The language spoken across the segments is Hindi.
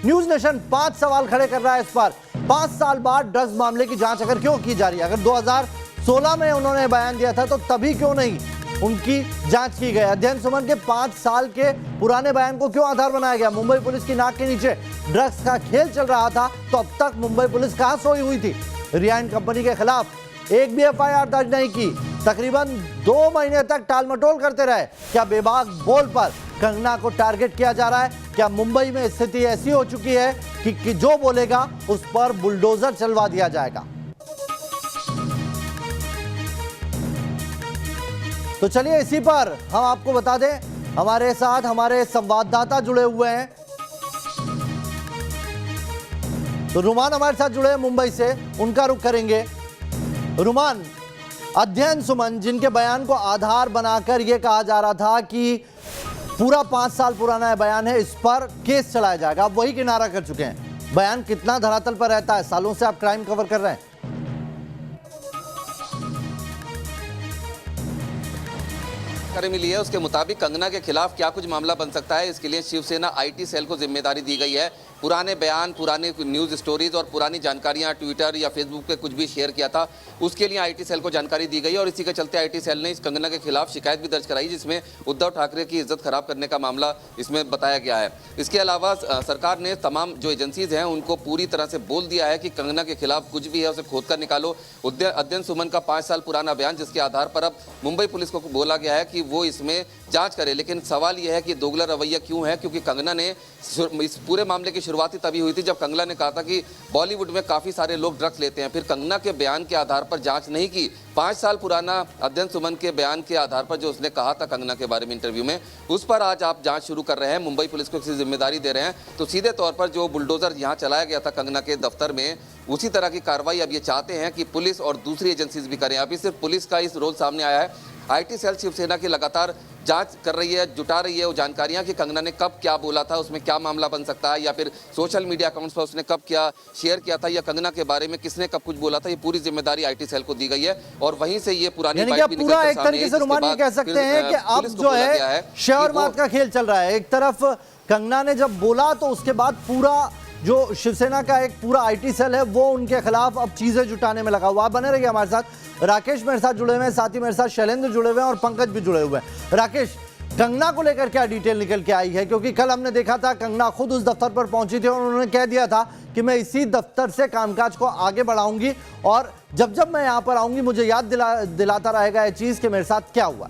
न्यूज नेशन 5 सवाल खड़े कर रहा है इस पर। 5 साल बाद ड्रग्स मामले की जांच अगर क्यों की जा रही है? अगर 2016 में उन्होंने बयान दिया था तो तभी क्यों नहीं उनकी जांच की गई? अध्ययन सुमन के 5 साल के पुराने बयान को क्यों आधार बनाया गया? मुंबई पुलिस की नाक के नीचे ड्रग्स का खेल चल रहा था तो अब तक मुंबई पुलिस कहां सोई हुई थी? रिलायंस कंपनी के खिलाफ एक भी एफआईआर दर्ज नहीं की, तकरीबन 2 महीने तक टालमटोल करते रहे। क्या बेबाक बोल पर कंगना को टारगेट किया जा रहा है? क्या मुंबई में स्थिति ऐसी हो चुकी है कि जो बोलेगा उस पर बुलडोजर चलवा दिया जाएगा? तो चलिए इसी पर हम आपको बता दें, हमारे साथ हमारे संवाददाता जुड़े हुए हैं। तो रुमान हमारे साथ जुड़े हैं मुंबई से, उनका रुख करेंगे। रुमान, अध्ययन सुमन जिनके बयान को आधार बनाकर यह कहा जा रहा था कि पूरा 5 साल पुराना बयान है, इस पर केस चलाया जाएगा, आप वही किनारा कर चुके हैं। बयान कितना धरातल पर रहता है? सालों से आप क्राइम कवर कर रहे हैं। जानकारी मिली है उसके मुताबिक कंगना के खिलाफ क्या कुछ मामला बन सकता है, इसके लिए शिवसेना आईटी सेल को जिम्मेदारी दी गई है। पुराने बयान, पुराने न्यूज़ स्टोरीज और पुरानी जानकारियां ट्विटर या फेसबुक पे कुछ भी शेयर किया था, उसके लिए आईटी सेल को जानकारी दी गई और इसी के चलते आईटी सेल ने इस कंगना के खिलाफ शिकायत भी दर्ज कराई, जिसमें उद्धव ठाकरे की इज्जत खराब करने का मामला इसमें बताया गया है। इसके अलावा सरकार ने तमाम जो एजेंसीज हैं उनको पूरी तरह से बोल दिया है कि कंगना के खिलाफ कुछ भी है उसे खोद कर निकालो। अध्ययन सुमन का 5 साल पुराना बयान, जिसके आधार पर अब मुंबई पुलिस को बोला गया है कि वो इसमें जांच करे। लेकिन सवाल यह है कि दोगला रवैया क्यों है, क्योंकि कंगना ने इस पूरे मामले की शुरुआत तभी हुई थी जब कंगना ने कहा था कि बॉलीवुड में काफी सारे लोग ड्रग्स लेते हैं। फिर कंगना के बयान के आधार पर जांच नहीं की। 5 साल पुराना अध्ययन सुमन के बयान के आधार पर जो उसने कहा था कंगना के बारे में इंटरव्यू में, उस पर आज आप जांच शुरू कर रहे हैं, मुंबई पुलिस को इसकी जिम्मेदारी दे रहे हैं। तो सीधे तौर पर जो बुलडोजर यहाँ चलाया गया था कंगना के दफ्तर में, उसी तरह की कार्रवाई अब ये चाहते हैं कि पुलिस और दूसरी एजेंसीज भी करें। अभी सिर्फ पुलिस का इस रोल सामने आया है। आईटी सेल शिवसेना की लगातार जांच कर रही है, जुटा रही है वो जानकारियां कि कंगना ने कब क्या बोला था, उसमें क्या मामला बन सकता है, या फिर सोशल मीडिया अकाउंट्स पर उसने कब क्या शेयर किया था, या कंगना के बारे में किसने कब कुछ बोला था। ये पूरी जिम्मेदारी आईटी सेल को दी गई है और वहीं से ये पुरानी बाइट भी निकल कर सामने है। रुमान ये कह सकते हैं कि अब जो है शेयरबाद का खेल चल रहा है। एक तरफ कंगना ने जब बोला तो उसके बाद पूरा जो शिवसेना का एक पूरा आईटी सेल है वो उनके खिलाफ अब चीजें जुटाने में लगा हुआ। बने रहिए हमारे साथ। राकेश मेरे साथ जुड़े हुए हैं, साथ ही मेरे साथ शैलेंद्र जुड़े हुए हैं और पंकज भी जुड़े हुए हैं। राकेश, कंगना को लेकर क्या डिटेल निकल के आई है? क्योंकि कल हमने देखा था कंगना खुद उस दफ्तर पर पहुंची थी और उन्होंने कह दिया था कि मैं इसी दफ्तर से कामकाज को आगे बढ़ाऊंगी और जब जब मैं यहां पर आऊंगी मुझे याद दिलाता रहेगा ये चीज कि मेरे साथ क्या हुआ।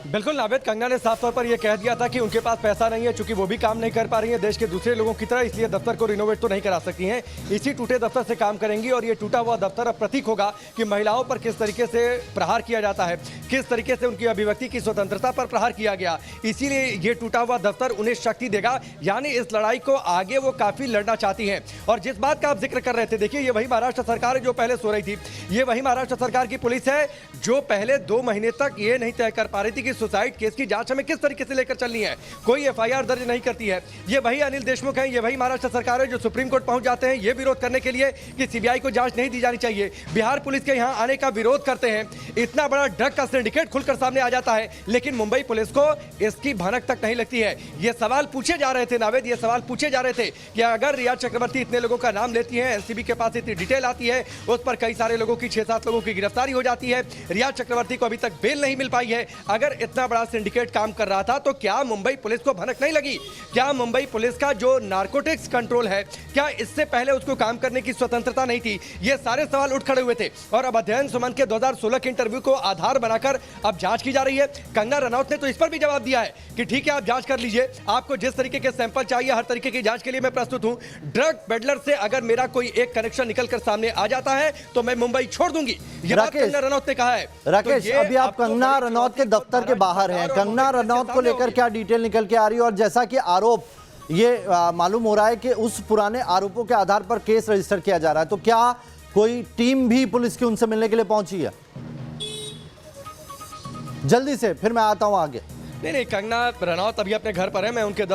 बिल्कुल नावेद, कंगना ने साफ तौर पर यह कह दिया था कि उनके पास पैसा नहीं है, चूंकि वो भी काम नहीं कर पा रही है देश के दूसरे लोगों की तरह, इसलिए दफ्तर को रिनोवेट तो नहीं करा सकती हैं। इसी टूटे दफ्तर से काम करेंगी और ये टूटा हुआ दफ्तर अब प्रतीक होगा कि महिलाओं पर किस तरीके से प्रहार किया जाता है, किस तरीके से उनकी अभिव्यक्ति की स्वतंत्रता पर प्रहार किया गया। इसीलिए ये टूटा हुआ दफ्तर उन्हें शक्ति देगा, यानी इस लड़ाई को आगे वो काफी लड़ना चाहती हैं। और जिस बात का आप जिक्र कर रहे थे, देखिए ये वही महाराष्ट्र सरकार है जो पहले सो रही थी, ये वही महाराष्ट्र सरकार की पुलिस है जो पहले 2 महीने तक ये नहीं तय कर पा रही थी कि सुसाइड केस की जांच हमें किस तरीके से लेकर चलनी है, कोई एफआईआर दर्ज नहीं करती है। ये वही अनिल देशमुख है, ये वही महाराष्ट्र सरकार है जो सुप्रीम कोर्ट पहुंच जाते हैं ये विरोध करने के लिए कि सीबीआई को जांच नहीं दी जानी चाहिए, बिहार पुलिस के यहां आने का विरोध करते हैं। इतना बड़ा ड्रग का सिंडिकेट खुलकर सामने आ जाता है, लेकिन मुंबई पुलिस को इसकी भनक तक नहीं लगती है। ये सवाल पूछे जा रहे थे नावेद, ये सवाल पूछे जा रहे थे कि अगर रिया चक्रवर्ती इतने लोगों का नाम लेती है, एनसीबी के पास इतनी डिटेल आती है, उस पर कई सारे लोगों की 6-7 लोगों की गिरफ्तारी हो जाती है, रिया चक्रवर्ती को अभी तक बेल नहीं मिल पाई है, अगर इतना बड़ा सिंडिकेट काम कर रहा था तो क्या मुंबई पुलिस को भनक नहीं लगी? क्या मुंबई पुलिस का जो नारकोटिक्स कंट्रोल है, क्या इससे पहले उसको काम करने की स्वतंत्रता नहीं थी? ये सारे सवाल उठ खड़े हुए थे और अब अध्ययन सुमन के 2016 के इंटरव्यू को आधार बनाकर अब जांच की जा रही है। कंगना रनौत ने तो इस पर भी जवाब दिया है कि ठीक है आप जांच कर लीजिए, आपको जिस तरीके के सैंपल चाहिए हर तरीके की जांच के लिए मैं प्रस्तुत हूं। ड्रग पेडलर से अगर मेरा कोई एक कनेक्शन निकलकर सामने आ जाता है तो मैं मुंबई छोड़ दूंगी, ये बात कंगना रनौत ने कहा है। राकेश, अभी आप कंगना रनौत के दफ्तर के बाहर हैं, कंगना रनौत को लेकर क्या डिटेल निकल के आ रही है? और जैसा कि आरोप ये मालूम हो रहा है कि उस पुराने आरोपों के आधार पर केस रजिस्टर किया जा रहा है, तो क्या कोई टीम भी पुलिस की उनसे मिलने के लिए पहुंची है? जल्दी से फिर मैं आता हूं आगे। नहीं, कंगना रनौत अभी अपने घर पर है, मैं उनके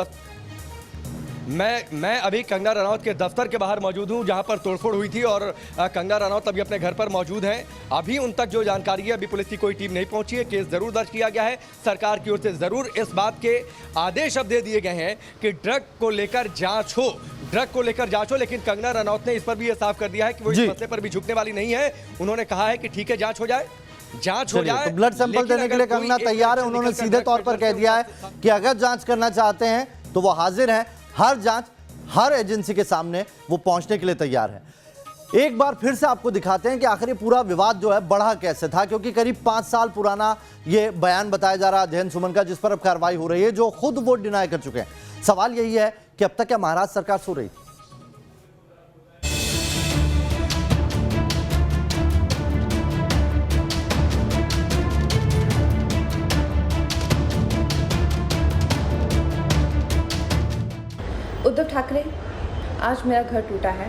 मैं अभी कंगना रनौत के दफ्तर के बाहर मौजूद हूं, जहां पर तोड़फोड़ हुई थी और कंगना रनौत अभी अपने घर पर मौजूद हैं। अभी उन तक जो जानकारी है, अभी पुलिस की कोई टीम नहीं पहुंची है। केस जरूर दर्ज किया गया है, सरकार की ओर से जरूर इस बात के आदेश अब दे दिए गए हैं कि ड्रग को लेकर जांच हो, लेकिन कंगना रनौत ने इस पर भी ये साफ कर दिया है कि वो इस मसले पर भी झुकने वाली नहीं है। उन्होंने कहा है कि ठीक है, जांच हो जाए। तो ब्लड सैंपल देने के लिए कंगना तैयार है। उन्होंने सीधे तौर पर कह दिया है कि अगर जांच करना चाहते हैं तो वो हाजिर हैं। हर जांच, हर एजेंसी के सामने वो पहुंचने के लिए तैयार है। एक बार फिर से आपको दिखाते हैं कि आखिर ये पूरा विवाद जो है बढ़ा कैसे था, क्योंकि करीब 5 साल पुराना ये बयान बताया जा रहा है अध्ययन सुमन का, जिस पर अब कार्रवाई हो रही है, जो खुद वो डिनाई कर चुके हैं। सवाल यही है कि अब तक क्या महाराष्ट्र सरकार सो रही थी? उद्धव ठाकरे, आज मेरा घर टूटा है,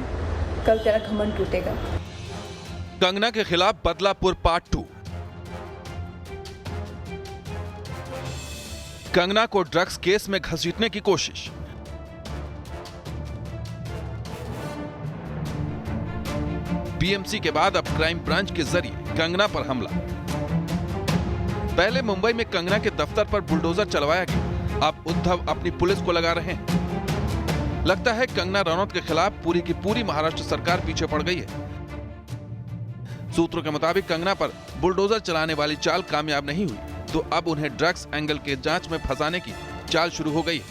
कल तेरा घमंड टूटेगा। कंगना के खिलाफ बदलापुर पार्ट 2। कंगना को ड्रग्स केस में घसीटने की कोशिश। बीएमसी के बाद अब क्राइम ब्रांच के जरिए कंगना पर हमला। पहले मुंबई में कंगना के दफ्तर पर बुलडोजर चलवाया गया, अब उद्धव अपनी पुलिस को लगा रहे हैं। लगता है कंगना रनौत के खिलाफ पूरी की पूरी महाराष्ट्र सरकार पीछे पड़ गई है। सूत्रों के मुताबिक कंगना पर बुलडोजर चलाने वाली चाल कामयाब नहीं हुई, तो अब उन्हें ड्रग्स एंगल के जांच में फंसाने की चाल शुरू हो गई है।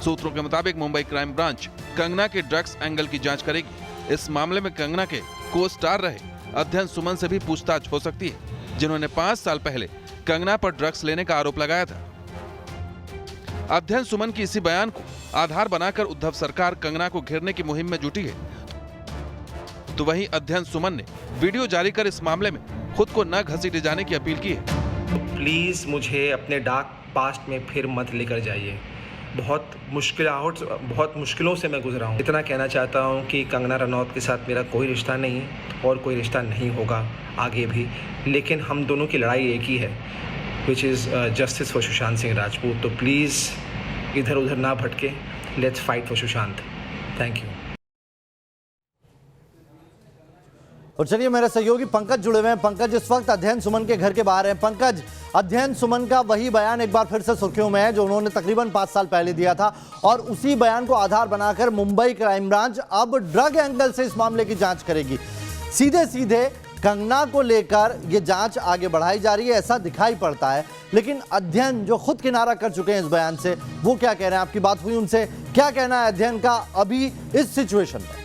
सूत्रों के मुताबिक मुंबई क्राइम ब्रांच कंगना के ड्रग्स एंगल की जांच करेगी। इस मामले में कंगना के को स्टार रहे अध्ययन सुमन से भी पूछताछ हो सकती है, जिन्होंने 5 साल पहले कंगना पर ड्रग्स लेने का आरोप लगाया था। अध्ययन सुमन की इसी बयान को आधार बनाकर उद्धव सरकार कंगना को घेरने की मुहिम में जुटी है। तो वहीं अध्ययन सुमन ने वीडियो जारी कर इस मामले में खुद को न घसीटे जाने की अपील की है। प्लीज़ मुझे अपने डार्क पास्ट में फिर मत लेकर जाइए। बहुत मुश्किलों से मैं गुजरा हूँ। इतना कहना चाहता हूँ कि कंगना रनौत के साथ मेरा कोई रिश्ता नहीं और कोई रिश्ता नहीं होगा आगे भी, लेकिन हम दोनों की लड़ाई एक ही है, which is justice for Sushant Singh Rajput. तो प्लीज़ इधर उधर ना भटके, let's fight for Sushant. Thank you. और चलिए, मेरे सहयोगी पंकज जुड़े हुए हैं। पंकज, इस वक्त अध्ययन सुमन के घर के बाहर हैं। पंकज, अध्ययन सुमन का वही बयान एक बार फिर से सुर्खियों में है जो उन्होंने तकरीबन 5 साल पहले दिया था, और उसी बयान को आधार बनाकर मुंबई क्राइम ब्रांच अब ड्रग एंगल से इस मामले की जांच करेगी। सीधे सीधे कंगना को लेकर ये जांच आगे बढ़ाई जा रही है, ऐसा दिखाई पड़ता है। लेकिन अध्ययन जो खुद किनारा कर चुके हैं इस बयान से, वो क्या कह रहे हैं? आपकी बात हुई उनसे, क्या कहना है अध्ययन का अभी इस सिचुएशन पर?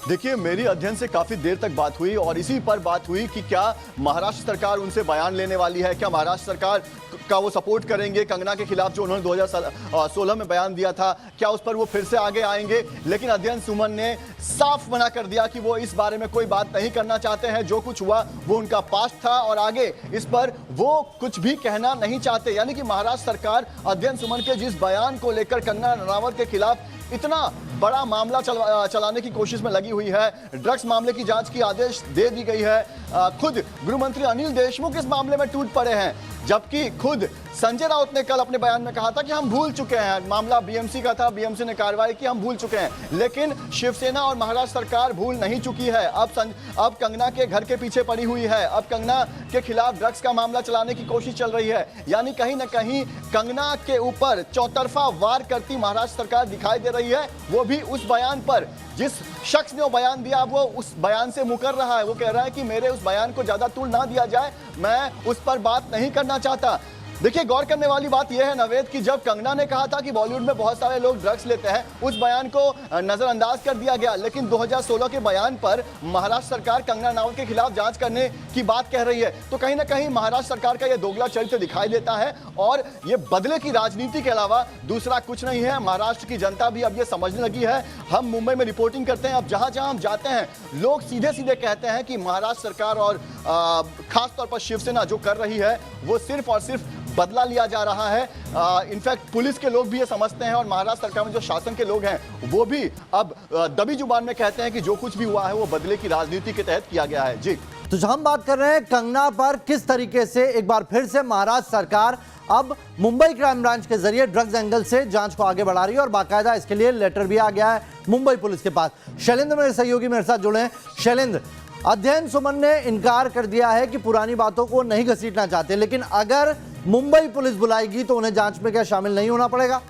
देखिए, मेरी अध्ययन से काफी देर तक बात हुई और इसी पर बात हुई कि क्या महाराष्ट्र सरकार उनसे बयान लेने वाली है, क्या महाराष्ट्र सरकार का वो सपोर्ट करेंगे कंगना के खिलाफ जो उन्होंने 2016 में बयान दिया था, क्या उस पर वो फिर से आगे आएंगे। लेकिन अध्ययन सुमन ने साफ मना कर दिया कि वो इस बारे में कोई बात नहीं करना चाहते हैं। जो कुछ हुआ वो उनका पास्ट था और आगे इस पर वो कुछ भी कहना नहीं चाहते। यानी कि महाराष्ट्र सरकार अध्ययन सुमन के जिस बयान को लेकर कंगना रनावत के खिलाफ इतना बड़ा मामला चलाने की कोशिश में लगी हुई है, ड्रग्स मामले की जांच की आदेश दे दी गई है। खुद गृहमंत्री अनिल देशमुख इस मामले में टूट पड़े हैं, जबकि खुद संजय राउत ने कल अपने बयान में कहा था कि हम भूल चुके हैं, मामला बीएमसी का था, बीएमसी ने कार्रवाई की, हम भूल चुके हैं। लेकिन शिवसेना और महाराष्ट्र सरकार भूल नहीं चुकी है। अब कंगना के घर के पीछे पड़ी हुई है, अब कंगना के खिलाफ ड्रग्स का मामला चलाने की कोशिश चल रही है। यानी कहीं ना कहीं कंगना के ऊपर चौतरफा वार करती महाराष्ट्र सरकार दिखाई दे रही है। वो भी उस बयान पर, जिस शख्स ने वो बयान दिया वो उस बयान से मुकर रहा है। वो कह रहा है कि मेरे उस बयान को ज्यादा तूल ना दिया जाए, मैं उस पर बात नहीं करना चाहता। देखिए, गौर करने वाली बात यह है नवेद कि जब कंगना ने कहा था कि बॉलीवुड में बहुत सारे लोग ड्रग्स लेते हैं, उस बयान को नजरअंदाज कर दिया गया। लेकिन 2016 के बयान पर महाराष्ट्र सरकार कंगना रनावत के खिलाफ जांच करने की बात कह रही है। तो कहीं ना कहीं महाराष्ट्र सरकार का यह दोगला चरित्र दिखाई देता है और ये बदले की राजनीति के अलावा दूसरा कुछ नहीं है। महाराष्ट्र की जनता भी अब ये समझने लगी है। हम मुंबई में रिपोर्टिंग करते हैं, अब जहां जहां हम जाते हैं लोग सीधे सीधे कहते हैं कि महाराष्ट्र सरकार और खासतौर पर शिवसेना जो कर रही है वो सिर्फ और सिर्फ बदला लिया जा रहा है। इनफैक्ट पुलिस के लोग भी ये समझते हैं और महाराष्ट्र सरकार में जो शासन के लोग हैं वो भी अब दबी जुबान में कहते हैं कि जो कुछ भी हुआ है वो बदले की राजनीति के तहत किया गया है। जी तो जो हम बात कर रहे हैं कंगना पर, किस तरीके से एक बार फिर से महाराष्ट्र सरकार अब मुंबई क्राइम ब्रांच के जरिए ड्रग्स एंगल से जांच को आगे बढ़ा रही है और बाकायदा इसके लिए लेटर भी आ गया है मुंबई पुलिस के पास। शैलेंद्र मेरे सहयोगी मेरे साथ जुड़े हैं। शैलेंद्र, अध्ययन सुमन ने इनकार कर दिया है कि पुरानी बातों को नहीं घसीटना चाहते, लेकिन अगर मुंबई पुलिस बुलाएगी तो उन्हें जांच में क्या शामिल नहीं होना पड़ेगा?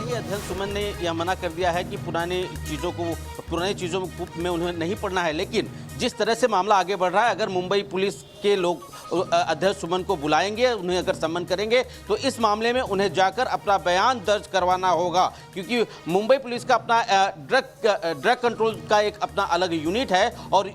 अध्ययन सुमन ने यह मना कर दिया है कि पुरानी चीज़ों में उन्हें नहीं पढ़ना है, लेकिन जिस तरह से मामला आगे बढ़ रहा है, अगर मुंबई पुलिस के लोग अध्ययन सुमन को बुलाएंगे, उन्हें अगर सम्मन करेंगे, तो इस मामले में उन्हें जाकर अपना बयान दर्ज करवाना होगा, क्योंकि मुंबई पुलिस का अपना ड्रग कंट्रोल का एक अपना अलग यूनिट है और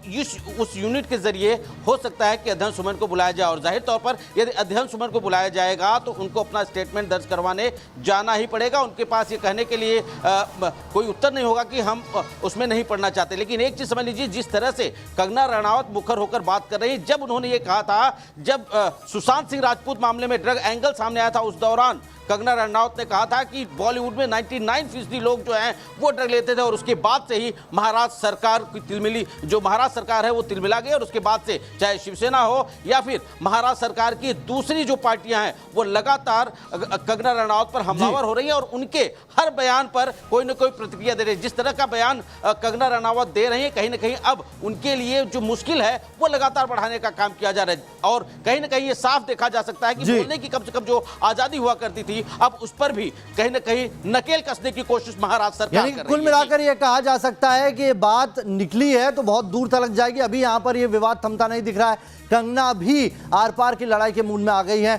उस यूनिट के जरिए हो सकता है कि अध्ययन सुमन को बुलाया जाए। और जाहिर तौर पर यदि अध्ययन सुमन को बुलाया जाएगा तो उनको अपना स्टेटमेंट दर्ज करवाने जाना ही पड़ेगा। उनके पास ये कहने के लिए कोई उत्तर नहीं होगा कि हम उसमें नहीं पढ़ना चाहते। लेकिन एक चीज़ समझ लीजिए, जिस तरह से कंगना रनावत मुखर होकर बात कर रही है, जब उन्होंने ये कहा था, जब सुशांत सिंह राजपूत मामले में ड्रग एंगल सामने आया था, उस दौरान कंगना रनावत ने कहा था कि बॉलीवुड में 99% लोग जो हैं वो ड्रग लेते थे और उसके बाद से ही महाराष्ट्र सरकार की तिलमिली, जो महाराष्ट्र सरकार है वो तिलमिला गई और उसके बाद से चाहे शिवसेना हो या फिर महाराष्ट्र सरकार की दूसरी जो पार्टियां हैं वो लगातार कंगना रनावत पर हमलावर हो रही है और उनके हर बयान पर कोई ना कोई प्रतिक्रिया दे रही है। जिस तरह का बयान कंगना रनावत दे रही है, कहीं ना कहीं अब उनके लिए जो मुश्किल है वो लगातार बढ़ाने का काम किया जा रहा है और कहीं ना कहीं ये साफ देखा जा सकता है कि बोलने की कम से कम जो आजादी हुआ करती थी, अब उस पर भी कहीं ना कहीं नकेल कसने की कोशिश महाराष्ट्र सरकार कर रही है। कुल मिलाकर यह कहा जा सकता है कि ये बात निकली है तो बहुत दूर तक जाएगी। अभी यहां पर यह विवाद थमता नहीं दिख रहा है। कंगना भी आर पार की लड़ाई के मूड में आ गई है।